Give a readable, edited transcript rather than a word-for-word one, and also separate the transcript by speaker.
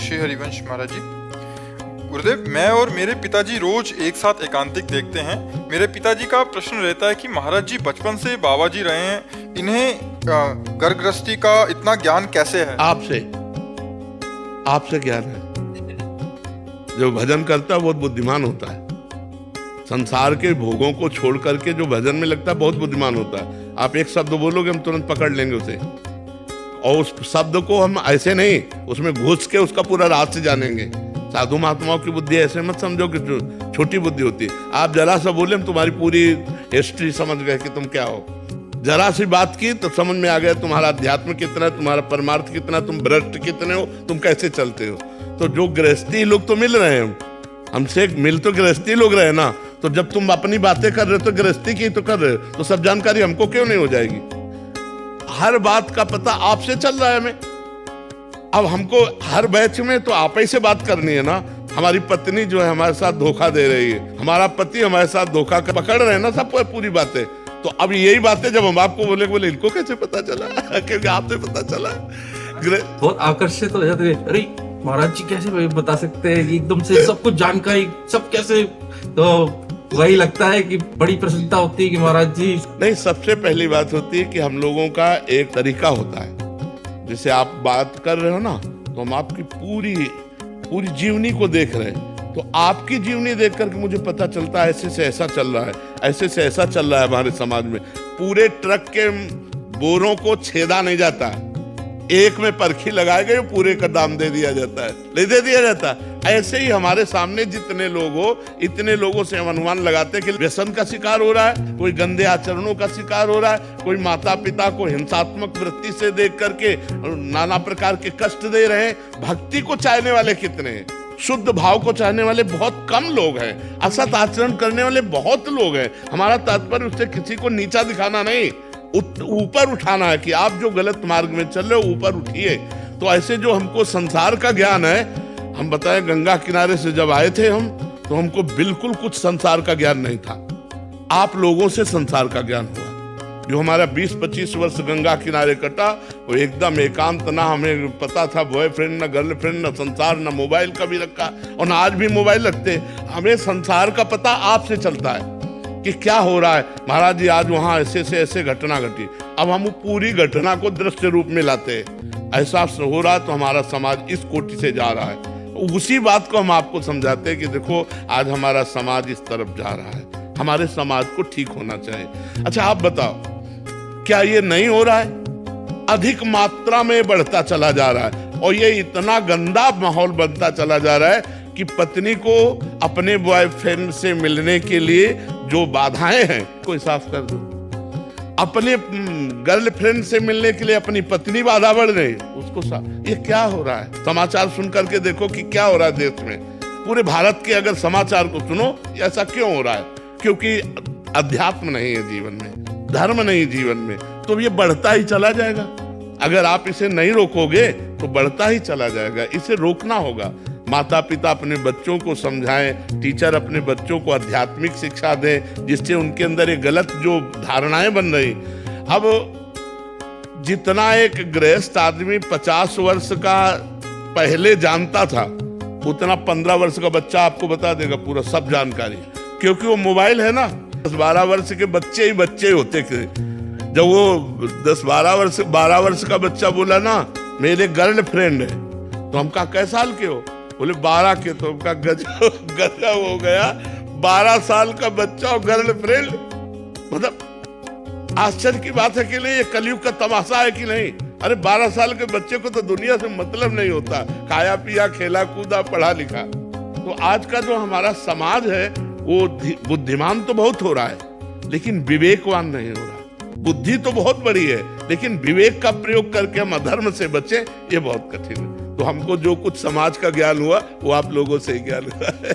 Speaker 1: श्री हरिवंश महाराज जी। गुरुदेव, मैं और मेरे पिताजी रोज एक साथ एकांतिक देखते हैं। मेरे पिताजी का प्रश्न रहता है कि महाराज जी बचपन से बाबा जी रहे हैं, इन्हें घर गृहस्थी का इतना ज्ञान कैसे है?
Speaker 2: आपसे ज्ञान है। जो भजन करता है बहुत बुद्धिमान होता है। संसार के भोगों को छोड़ करके जो भजन में लगता है बहुत बुद्धिमान होता है। आप एक शब्द बोलोगे हम तुरंत पकड़ लेंगे उसे, और उस शब्द को हम ऐसे नहीं, उसमें घुस के उसका पूरा राज जानेंगे। साधु महात्माओं की बुद्धि ऐसे मत समझो कि छोटी बुद्धि होती है। आप जरा सा बोले हम तुम्हारी पूरी हिस्ट्री समझ गए कि तुम क्या हो। जरा सी बात की तो समझ में आ गया तुम्हारा अध्यात्म कितना है, तुम्हारा परमार्थ कितना, तुम भ्रष्ट कितने हो, तुम कैसे चलते हो। तो जो गृहस्थी लोग तो मिल रहे हैं, हमसे मिल तो गृहस्थी लोग रहे ना, तो जब तुम अपनी बातें कर रहे हो तो गृहस्थी की तो कर रहे हो, तो सब जानकारी हमको क्यों नहीं हो जाएगी। हर बात का पता आपसे चल रहा है हमें। अब हमको हर बैच में तो आप ही से बात करनी है ना। हमारी पत्नी जो है हमारे साथ धोखा दे रही है, हमारा पति हमारे साथ धोखा पकड़ रहे हैं ना सब पूरी बातें। तो अब यही बातें जब हम आपको बोले इनको कैसे पता चला क्योंकि आपसे पता चला।
Speaker 3: बहुत आकर्षित हो जाते हैं, अरे महाराज जी कैसे बता सकते हैं एकदम से सब कुछ जानकारी, सब कैसे। तो वही लगता है कि बड़ी प्रसन्नता होती है कि महाराज जी।
Speaker 2: नहीं, सबसे पहली बात होती है कि हम लोगों का एक तरीका होता है। जैसे आप बात कर रहे हो ना, तो हम आपकी पूरी जीवनी को देख रहे हैं। तो आपकी जीवनी देख करके मुझे पता चलता है ऐसे से ऐसा चल रहा है, ऐसे से ऐसा चल रहा है हमारे समाज में। पूरे ट्रक के बोरों को छेदा नहीं जाता है, एक में परखी लगाए गए पूरे का दाम दे दिया जाता है, नहीं दे दिया जाता। ऐसे ही हमारे सामने जितने लोग हो, इतने लोगों से हम अनुमान लगाते हैं कि व्यसन का शिकार हो रहा है, कोई गंदे आचरणों का शिकार हो रहा है, कोई माता पिता को हिंसात्मक वृत्ति से देख करके नाना प्रकार के कष्ट दे रहे हैं। भक्ति को चाहने वाले कितने हैं, शुद्ध भाव को चाहने वाले बहुत कम लोग हैं, असत आचरण करने वाले बहुत लोग हैं। हमारा तात्पर्य उससे किसी को नीचा दिखाना नहीं, ऊपर उठाना है कि आप जो गलत मार्ग में चल रहे हो ऊपर उठिए। तो ऐसे जो हमको संसार का ज्ञान है, हम बताएं गंगा किनारे से जब आए थे हम, तो हमको बिल्कुल कुछ संसार का ज्ञान नहीं था। आप लोगों से संसार का ज्ञान हुआ। जो हमारा 20-25 वर्ष गंगा किनारे कटा, वो एकदम एकांत, ना हमें पता था बॉयफ्रेंड, ना गर्लफ्रेंड, ना संसार, ना मोबाइल का भी रखा, और ना आज भी मोबाइल रखते। हमें संसार का पता आपसे चलता है कि क्या हो रहा है। महाराज जी आज वहां ऐसे से ऐसे घटना घटी, अब हम पूरी घटना को दृश्य रूप में लाते हैं। ऐसा हो रहा तो हमारा समाज इस कोटि से जा रहा है। उसी बात को हम आपको समझाते हैं कि देखो आज हमारा समाज इस तरफ जा रहा है, हमारे समाज को ठीक होना चाहिए। अच्छा आप बताओ, क्या ये नहीं हो रहा है? अधिक मात्रा में बढ़ता चला जा रहा है, और ये इतना गंदा माहौल बनता चला जा रहा है कि पत्नी को अपने बॉयफ्रेंड से मिलने के लिए जो बाधाएं हैं कोई साफ कर दो। अपने गर्लफ्रेंड से मिलने के लिए अपनी पत्नी बाधा बढ़ रही, उसको ये क्या हो रहा है? समाचार सुन करके देखो कि क्या हो रहा है देश में। पूरे भारत के अगर समाचार को सुनो, ऐसा क्यों हो रहा है? क्योंकि अध्यात्म नहीं है जीवन में, धर्म नहीं जीवन में, तो ये बढ़ता ही चला जाएगा। अगर आप इसे नहीं रोकोगे तो बढ़ता ही चला जाएगा। इसे रोकना होगा। माता पिता अपने बच्चों को समझाएं, टीचर अपने बच्चों को आध्यात्मिक शिक्षा दें, जिससे उनके अंदर ये गलत जो धारणाएं बन रही। अब जितना एक गृहस्थ आदमी 50 वर्ष का पहले जानता था, उतना 15 वर्ष का बच्चा आपको बता देगा पूरा सब जानकारी, क्योंकि वो मोबाइल है ना। 10-12 वर्ष के बच्चे ही बच्चे होते थे। जब वो 12 वर्ष का बच्चा बोला ना मेरे गर्लफ्रेंड है, तो हम कहा कै साल के हो? बोले 12 के। तो उनका गजब हो गया। 12 साल का बच्चा और गर्लफ्रेंड, मतलब आश्चर्य की बात है कि नहीं? ये कलयुग का तमाशा है कि नहीं? अरे 12 साल के बच्चे को तो दुनिया से मतलब नहीं होता, खाया पिया खेला कूदा पढ़ा लिखा। तो आज का जो हमारा समाज है वो बुद्धिमान तो बहुत हो रहा है, लेकिन विवेकवान नहीं हो रहा। बुद्धि तो बहुत बड़ी है, लेकिन विवेक का प्रयोग करके हम अधर्म से बचें, ये बहुत कठिन है। तो हमको जो कुछ समाज का ज्ञान हुआ वो आप लोगों से ही ज्ञान हुआ है।